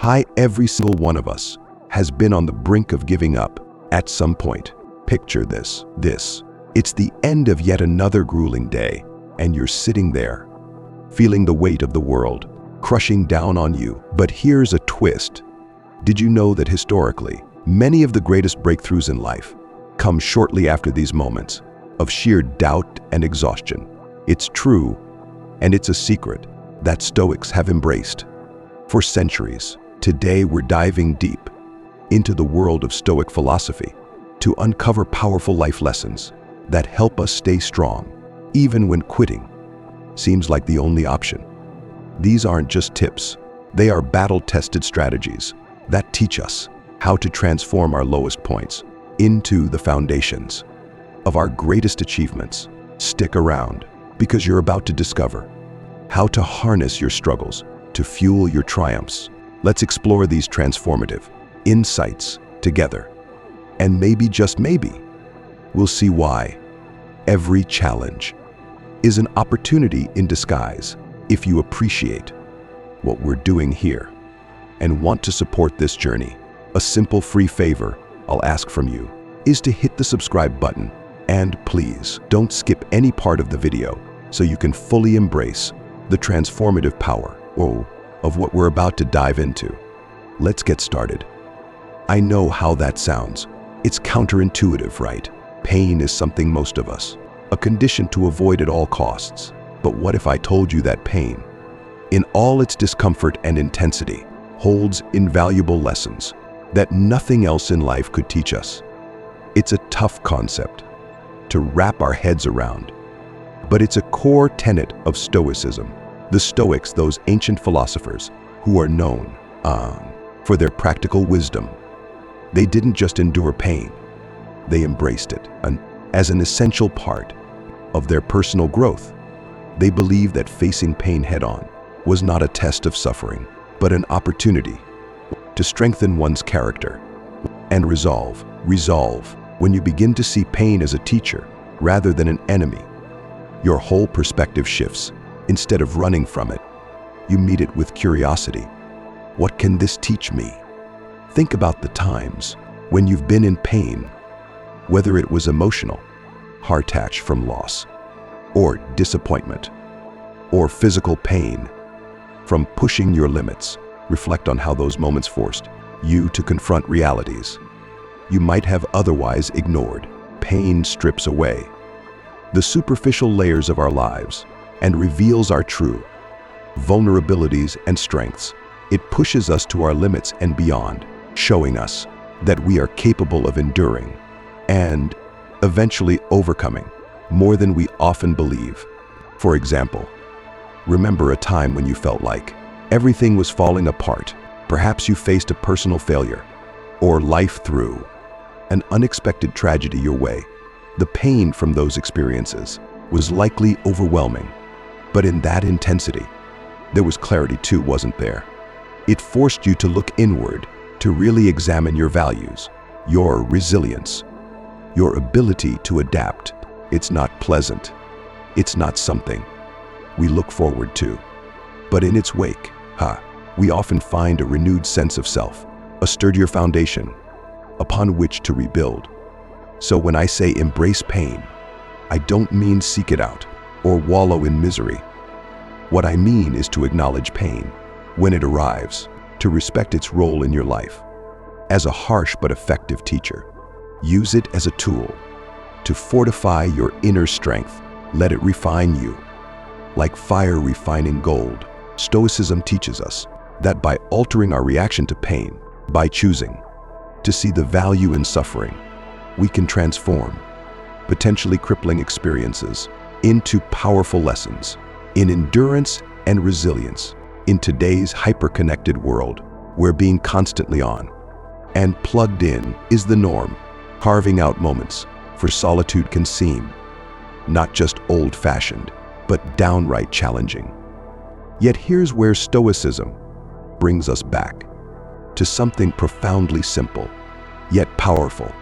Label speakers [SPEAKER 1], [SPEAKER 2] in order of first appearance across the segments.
[SPEAKER 1] Every single one of us has been on the brink of giving up at some point. Picture this. It's the end of yet another grueling day, and you're sitting there, feeling the weight of the world crushing down on you. But here's a twist. Did you know that historically, many of the greatest breakthroughs in life come shortly after these moments of sheer doubt and exhaustion? It's true, and it's a secret that Stoics have embraced for centuries. Today, we're diving deep into the world of Stoic philosophy to uncover powerful life lessons that help us stay strong, even when quitting seems like the only option. These aren't just tips, they are battle-tested strategies that teach us how to transform our lowest points into the foundations of our greatest achievements. Stick around, because you're about to discover how to harness your struggles to fuel your triumphs. Let's explore these transformative insights together. And maybe, just maybe, we'll see why every challenge is an opportunity in disguise. If you appreciate what we're doing here and want to support this journey, a simple free favor I'll ask from you is to hit the subscribe button, and please don't skip any part of the video so you can fully embrace the transformative power of what we're about to dive into. Let's get started. I know how that sounds. It's counterintuitive, right? Pain is something most of us, a condition to avoid at all costs. But what if I told you that pain, in all its discomfort and intensity, holds invaluable lessons that nothing else in life could teach us? It's a tough concept to wrap our heads around, but it's a core tenet of Stoicism. The Stoics, those ancient philosophers who are known for their practical wisdom, they didn't just endure pain, they embraced it as an essential part of their personal growth. They believed that facing pain head-on was not a test of suffering, but an opportunity to strengthen one's character and resolve. When you begin to see pain as a teacher rather than an enemy, your whole perspective shifts. Instead of running from it, you meet it with curiosity. What can this teach me? Think about the times when you've been in pain, whether it was emotional, heart-attached from loss, or disappointment, or physical pain from pushing your limits. Reflect on how those moments forced you to confront realities you might have otherwise ignored. Pain strips away the superficial layers of our lives and reveals our true vulnerabilities and strengths. It pushes us to our limits and beyond, showing us that we are capable of enduring and eventually overcoming more than we often believe. For example, remember a time when you felt like everything was falling apart. Perhaps you faced a personal failure, or life threw an unexpected tragedy your way. The pain from those experiences was likely overwhelming, but in that intensity, there was clarity too, wasn't there? It forced you to look inward, to really examine your values, your resilience, your ability to adapt. It's not pleasant. It's not something we look forward to. But in its wake, we often find a renewed sense of self, a sturdier foundation upon which to rebuild. So when I say embrace pain, I don't mean seek it out or wallow in misery. What I mean is to acknowledge pain when it arrives, to respect its role in your life as a harsh but effective teacher. Use it as a tool to fortify your inner strength. Let it refine you, like fire refining gold. Stoicism teaches us that by altering our reaction to pain, by choosing to see the value in suffering, we can transform potentially crippling experiences into powerful lessons in endurance and resilience. In today's hyper-connected world, where being constantly on and plugged in is the norm, carving out moments for solitude can seem not just old-fashioned, but downright challenging. Yet here's where Stoicism brings us back to something profoundly simple, yet powerful.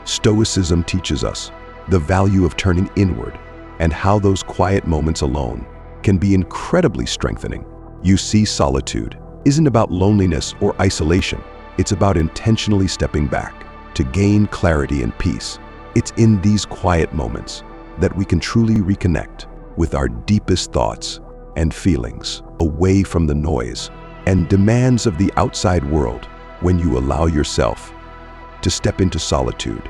[SPEAKER 1] Stoicism teaches us the value of turning inward and how those quiet moments alone can be incredibly strengthening. You see, solitude isn't about loneliness or isolation. It's about intentionally stepping back to gain clarity and peace. It's in these quiet moments that we can truly reconnect with our deepest thoughts and feelings, away from the noise and demands of the outside world. When you allow yourself to step into solitude,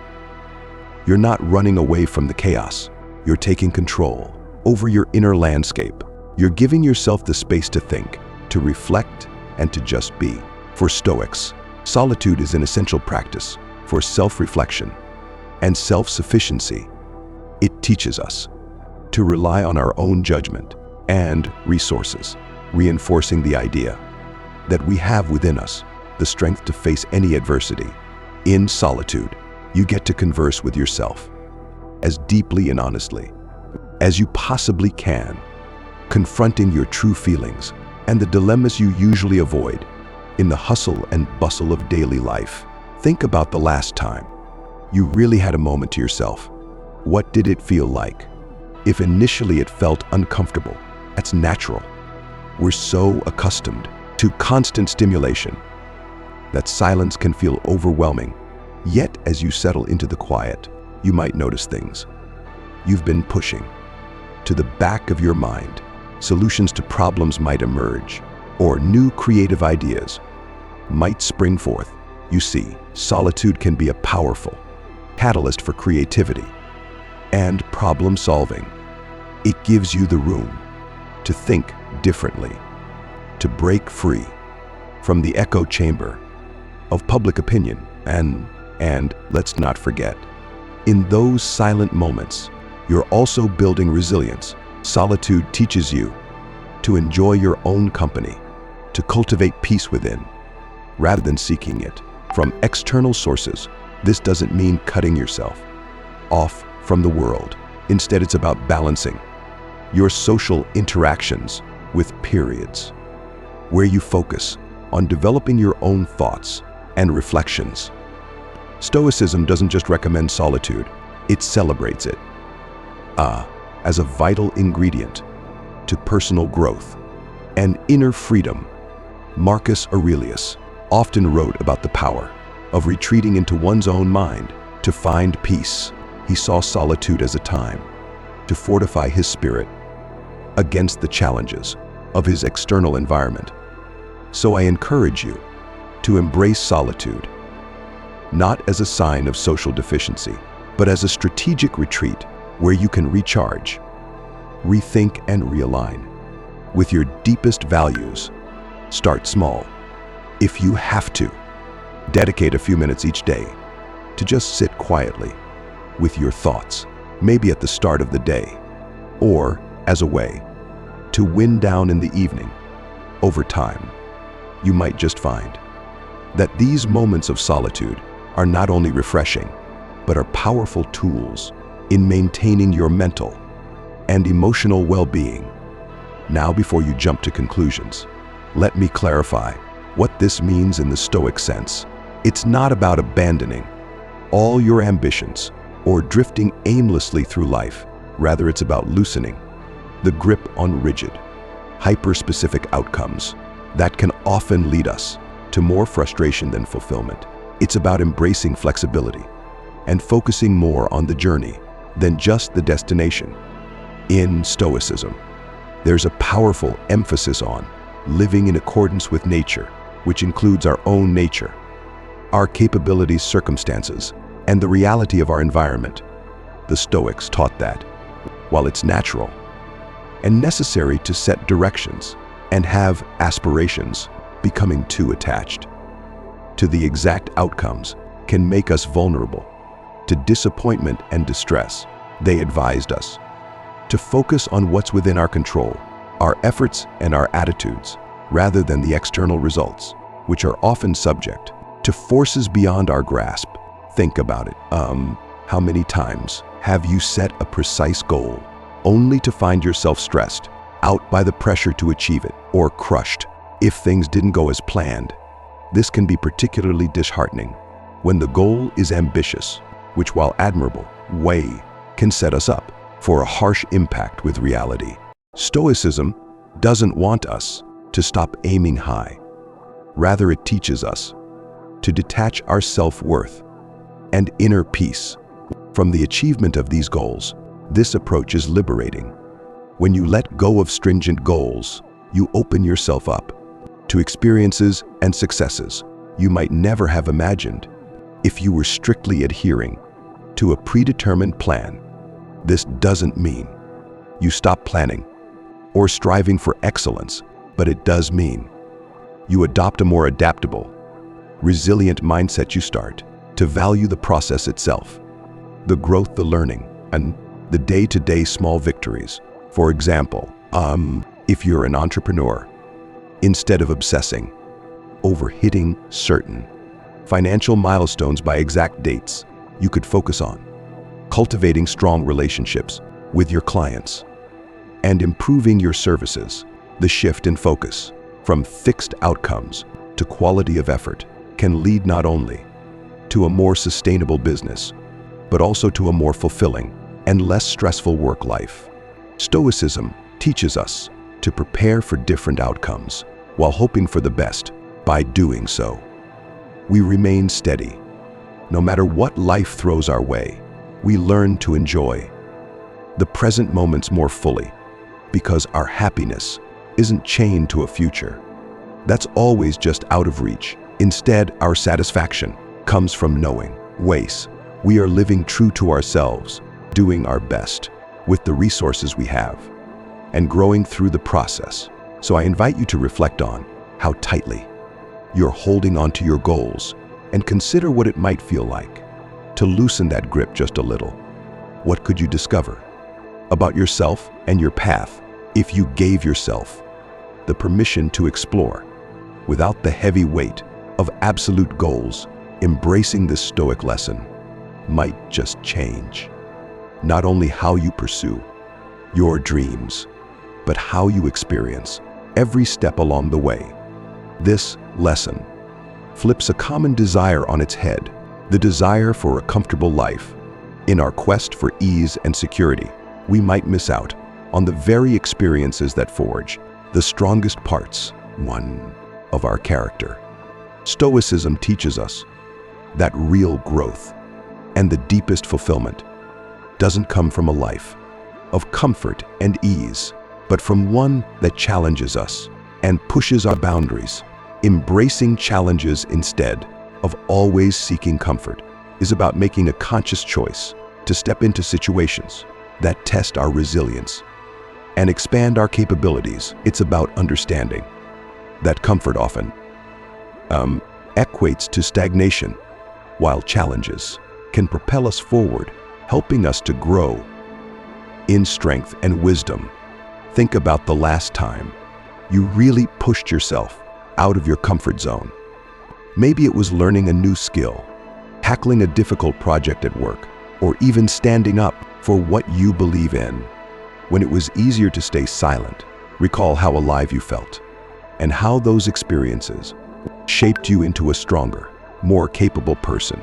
[SPEAKER 1] you're not running away from the chaos. You're taking control over your inner landscape. You're giving yourself the space to think, to reflect, and to just be. For Stoics, solitude is an essential practice for self-reflection and self-sufficiency. It teaches us to rely on our own judgment and resources, reinforcing the idea that we have within us the strength to face any adversity. In solitude, you get to converse with yourself as deeply and honestly as you possibly can, confronting your true feelings and the dilemmas you usually avoid in the hustle and bustle of daily life. Think about the last time you really had a moment to yourself. What did it feel like? If initially it felt uncomfortable, that's natural. We're so accustomed to constant stimulation that silence can feel overwhelming. Yet, as you settle into the quiet, you might notice things you've been pushing to the back of your mind. Solutions to problems might emerge, or new creative ideas might spring forth. You see, solitude can be a powerful catalyst for creativity and problem solving. It gives you the room to think differently, to break free from the echo chamber of public opinion. And let's not forget, in those silent moments, you're also building resilience. Solitude teaches you to enjoy your own company, to cultivate peace within, rather than seeking it from external sources. This doesn't mean cutting yourself off from the world. Instead, it's about balancing your social interactions with periods where you focus on developing your own thoughts and reflections. Stoicism doesn't just recommend solitude, it celebrates it as a vital ingredient to personal growth and inner freedom. Marcus Aurelius often wrote about the power of retreating into one's own mind to find peace. He saw solitude as a time to fortify his spirit against the challenges of his external environment. So I encourage you to embrace solitude, not as a sign of social deficiency, but as a strategic retreat where you can recharge, rethink, and realign with your deepest values. Start small. If you have to, dedicate a few minutes each day to just sit quietly with your thoughts, maybe at the start of the day, or as a way to wind down in the evening. Over time, you might just find that these moments of solitude are not only refreshing, but are powerful tools in maintaining your mental and emotional well-being. Now, before you jump to conclusions, let me clarify what this means in the Stoic sense. It's not about abandoning all your ambitions or drifting aimlessly through life. Rather, it's about loosening the grip on rigid, hyper-specific outcomes that can often lead us to more frustration than fulfillment. It's about embracing flexibility and focusing more on the journey than just the destination. In Stoicism, there's a powerful emphasis on living in accordance with nature, which includes our own nature, our capabilities, circumstances, and the reality of our environment. The Stoics taught that, while it's natural and necessary to set directions and have aspirations, becoming too attached to the exact outcomes can make us vulnerable to disappointment and distress. They advised us to focus on what's within our control, our efforts and our attitudes, rather than the external results, which are often subject to forces beyond our grasp. Think about it. How many times have you set a precise goal only to find yourself stressed out by the pressure to achieve it, or crushed if things didn't go as planned? This can be particularly disheartening when the goal is ambitious, which, while admirable, can set us up for a harsh impact with reality. Stoicism doesn't want us to stop aiming high. Rather, it teaches us to detach our self-worth and inner peace from the achievement of these goals. This approach is liberating. When you let go of stringent goals, you open yourself up to experiences and successes you might never have imagined if you were strictly adhering to a predetermined plan. This doesn't mean you stop planning or striving for excellence, but it does mean you adopt a more adaptable, resilient mindset. You start to value the process itself, the growth, the learning, and the day-to-day small victories. For example, if you're an entrepreneur, instead of obsessing over hitting certain financial milestones by exact dates, you could focus on cultivating strong relationships with your clients and improving your services. The shift in focus from fixed outcomes to quality of effort can lead not only to a more sustainable business, but also to a more fulfilling and less stressful work life. Stoicism teaches us to prepare for different outcomes while hoping for the best. By doing so, we remain steady. No matter what life throws our way, we learn to enjoy the present moments more fully, because our happiness isn't chained to a future that's always just out of reach. Instead, our satisfaction comes from knowing we are living true to ourselves, doing our best with the resources we have, and growing through the process. So I invite you to reflect on how tightly you're holding on to your goals and consider what it might feel like to loosen that grip just a little. What could you discover about yourself and your path if you gave yourself the permission to explore without the heavy weight of absolute goals? Embracing this Stoic lesson might just change not only how you pursue your dreams, but how you experience every step along the way. This lesson flips a common desire on its head, the desire for a comfortable life. In our quest for ease and security, we might miss out on the very experiences that forge the strongest parts of our character. Stoicism teaches us that real growth and the deepest fulfillment doesn't come from a life of comfort and ease, but from one that challenges us and pushes our boundaries. Embracing challenges instead of always seeking comfort is about making a conscious choice to step into situations that test our resilience and expand our capabilities. It's about understanding that comfort often equates to stagnation, while challenges can propel us forward, helping us to grow in strength and wisdom. Think about the last time you really pushed yourself out of your comfort zone. Maybe it was learning a new skill, tackling a difficult project at work, or even standing up for what you believe in. When it was easier to stay silent, recall how alive you felt and how those experiences shaped you into a stronger, more capable person.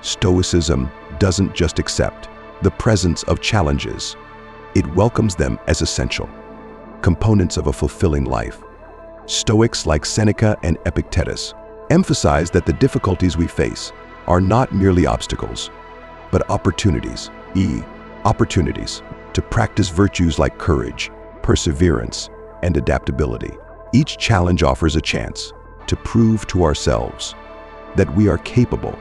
[SPEAKER 1] Stoicism doesn't just accept the presence of challenges, it welcomes them as essential components of a fulfilling life. Stoics like Seneca and Epictetus emphasize that the difficulties we face are not merely obstacles, but opportunities to practice virtues like courage, perseverance, and adaptability. Each challenge offers a chance to prove to ourselves that we are capable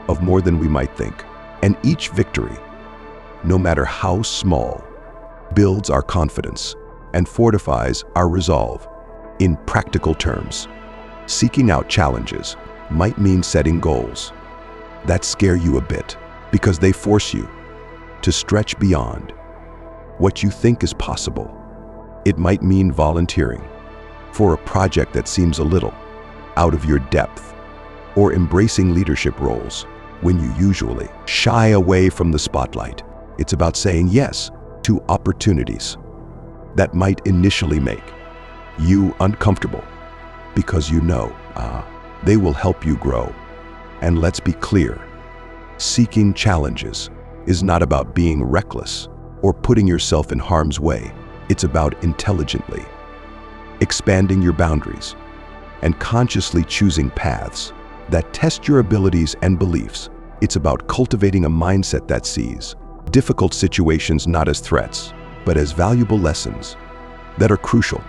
[SPEAKER 1] of more than we might think. And each victory, no matter how small, builds our confidence and fortifies our resolve. In practical terms, seeking out challenges might mean setting goals that scare you a bit because they force you to stretch beyond what you think is possible. It might mean volunteering for a project that seems a little out of your depth, or embracing leadership roles when you usually shy away from the spotlight. It's about saying yes to opportunities that might initially make you uncomfortable because you know they will help you grow. And let's be clear, seeking challenges is not about being reckless or putting yourself in harm's way. It's about intelligently expanding your boundaries and consciously choosing paths that test your abilities and beliefs. It's about cultivating a mindset that sees difficult situations not as threats, but as valuable lessons that are crucial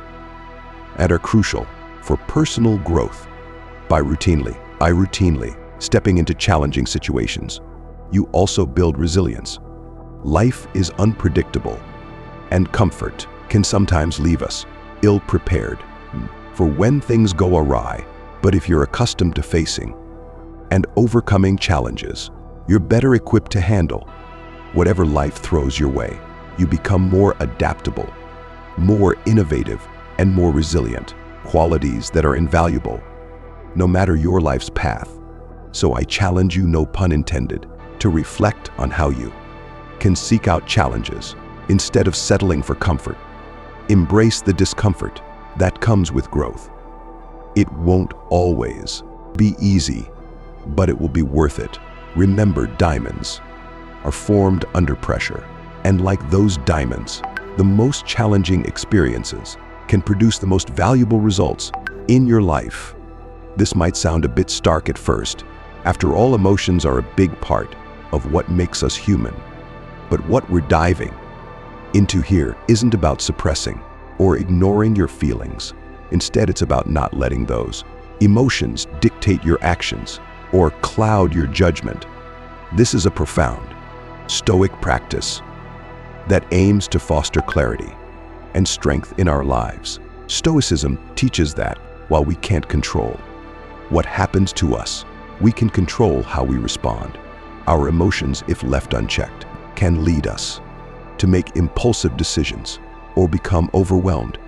[SPEAKER 1] for personal growth. By routinely stepping into challenging situations, you also build resilience. Life is unpredictable, and comfort can sometimes leave us ill-prepared for when things go awry. But if you're accustomed to facing and overcoming challenges, you're better equipped to handle whatever life throws your way. You become more adaptable, more innovative, and more resilient, qualities that are invaluable no matter your life's path. So I challenge you, no pun intended, to reflect on how you can seek out challenges instead of settling for comfort. Embrace the discomfort that comes with growth. It won't always be easy, but it will be worth it. Remember, diamonds are formed under pressure, and like those diamonds, the most challenging experiences can produce the most valuable results in your life. This might sound a bit stark at first. After all, emotions are a big part of what makes us human. But what we're diving into here isn't about suppressing or ignoring your feelings. Instead, it's about not letting those emotions dictate your actions or cloud your judgment. This is a profound Stoic practice that aims to foster clarity and strength in our lives. Stoicism teaches that while we can't control what happens to us, we can control how we respond. Our emotions, if left unchecked, can lead us to make impulsive decisions or become overwhelmed.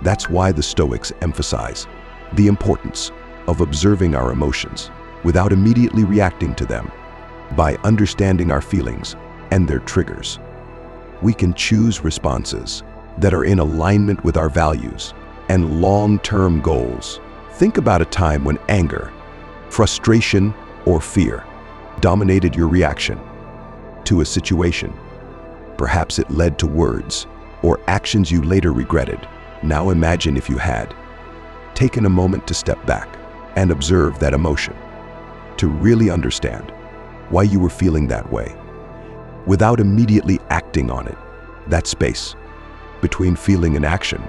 [SPEAKER 1] That's why the Stoics emphasize the importance of observing our emotions without immediately reacting to them. By understanding our feelings and their triggers, we can choose responses that are in alignment with our values and long-term goals. Think about a time when anger, frustration, or fear dominated your reaction to a situation. Perhaps it led to words or actions you later regretted. Now imagine if you had taken a moment to step back and observe that emotion, to really understand why you were feeling that way, without immediately acting on it. That space between feeling and action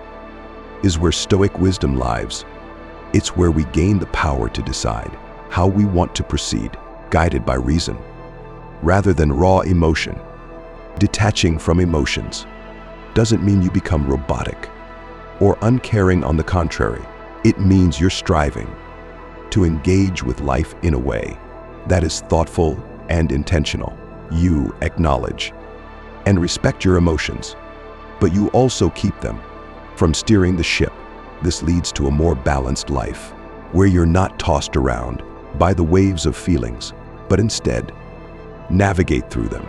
[SPEAKER 1] is where Stoic wisdom lies. It's where we gain the power to decide how we want to proceed, guided by reason rather than raw emotion. Detaching from emotions doesn't mean you become robotic or uncaring. On the contrary, it means you're striving to engage with life in a way that is thoughtful and intentional. You acknowledge and respect your emotions, but you also keep them from steering the ship. This leads to a more balanced life, where you're not tossed around by the waves of feelings, but instead navigate through them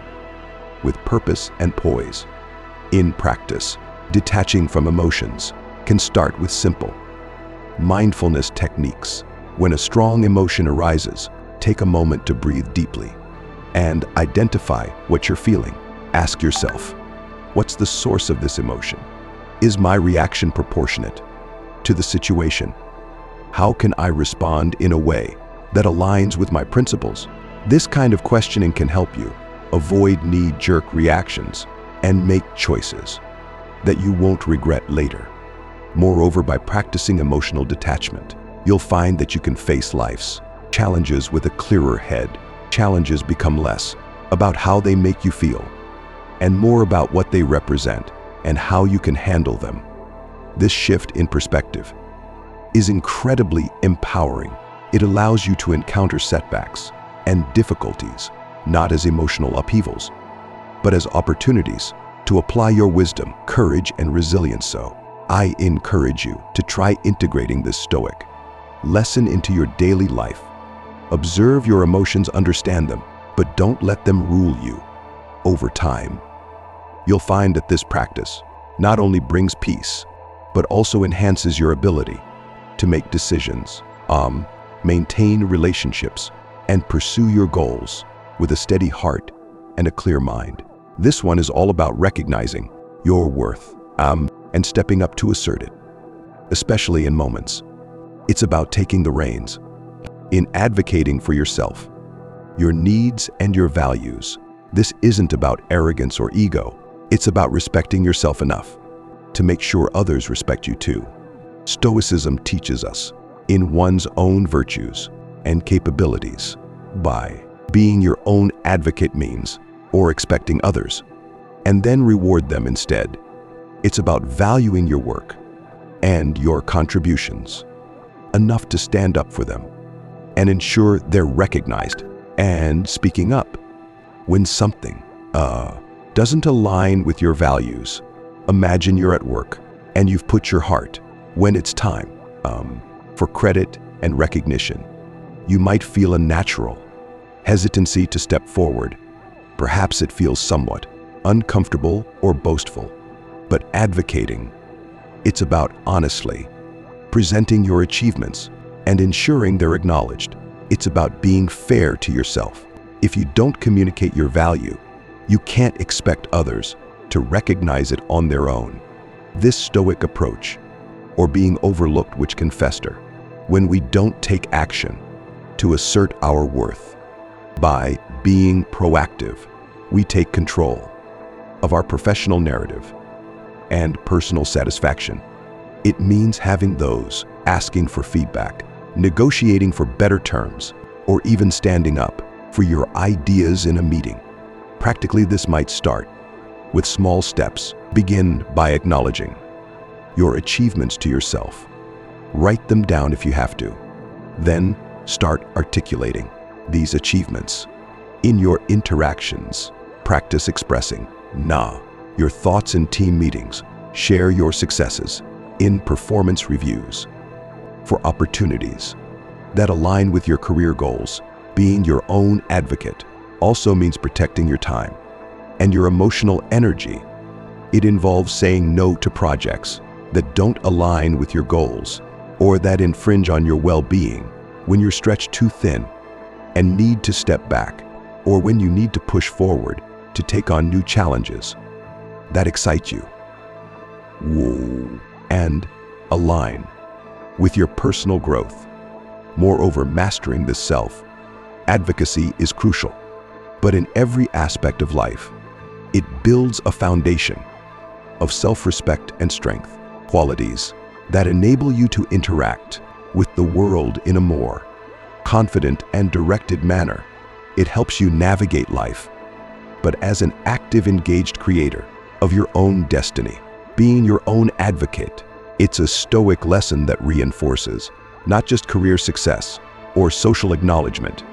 [SPEAKER 1] with purpose and poise. In practice, detaching from emotions can start with simple mindfulness techniques. When a strong emotion arises, take a moment to breathe deeply and identify what you're feeling. Ask yourself, what's the source of this emotion? Is my reaction proportionate to the situation? How can I respond in a way that aligns with my principles? This kind of questioning can help you avoid knee-jerk reactions and make choices that you won't regret later. Moreover, by practicing emotional detachment, you'll find that you can face life's challenges with a clearer head. Challenges become less about how they make you feel and more about what they represent and how you can handle them. This shift in perspective is incredibly empowering. It allows you to encounter setbacks and difficulties not as emotional upheavals, but as opportunities to apply your wisdom, courage, and resilience. So, I encourage you to try integrating this Stoic lesson into your daily life. Observe your emotions, understand them, but don't let them rule you. Over time, you'll find that this practice not only brings peace, but also enhances your ability to make decisions, maintain relationships, and pursue your goals with a steady heart and a clear mind. This one is all about recognizing your worth, and stepping up to assert it, especially in moments It's about taking the reins. In advocating for yourself, your needs and your values, this isn't about arrogance or ego. It's about respecting yourself enough to make sure others respect you too. Stoicism teaches us in one's own virtues and capabilities by being your own advocate means or expecting others, and then reward them instead. It's about valuing your work and your contributions enough to stand up for them and ensure they're recognized, and speaking up when something doesn't align with your values. Imagine you're at work and you've put your heart when it's time for credit and recognition. You might feel a natural hesitancy to step forward. Perhaps it feels somewhat uncomfortable or boastful. But advocating, it's about honestly presenting your achievements and ensuring they're acknowledged. It's about being fair to yourself. If you don't communicate your value, you can't expect others to recognize it on their own. This stoic approach, or being overlooked, which can fester when we don't take action to assert our worth. By being proactive, we take control of our professional narrative and personal satisfaction. It means having those asking for feedback, negotiating for better terms, or even standing up for your ideas in a meeting. Practically, this might start with small steps. Begin by acknowledging your achievements to yourself. Write them down if you have to. Then start articulating these achievements in your interactions. Practice expressing your thoughts in team meetings. Share your successes in performance reviews. For opportunities that align with your career goals, being your own advocate also means protecting your time and your emotional energy. It involves saying no to projects that don't align with your goals or that infringe on your well-being. When you're stretched too thin and need to step back, or when you need to push forward to take on new challenges that excite you and align with your personal growth. Moreover, mastering this self-advocacy is crucial, but in every aspect of life, it builds a foundation of self-respect and strength, qualities that enable you to interact with the world in a more confident and directed manner. It helps you navigate life, but as an active, engaged creator of your own destiny. Being your own advocate, it's a stoic lesson that reinforces not just career success or social acknowledgement,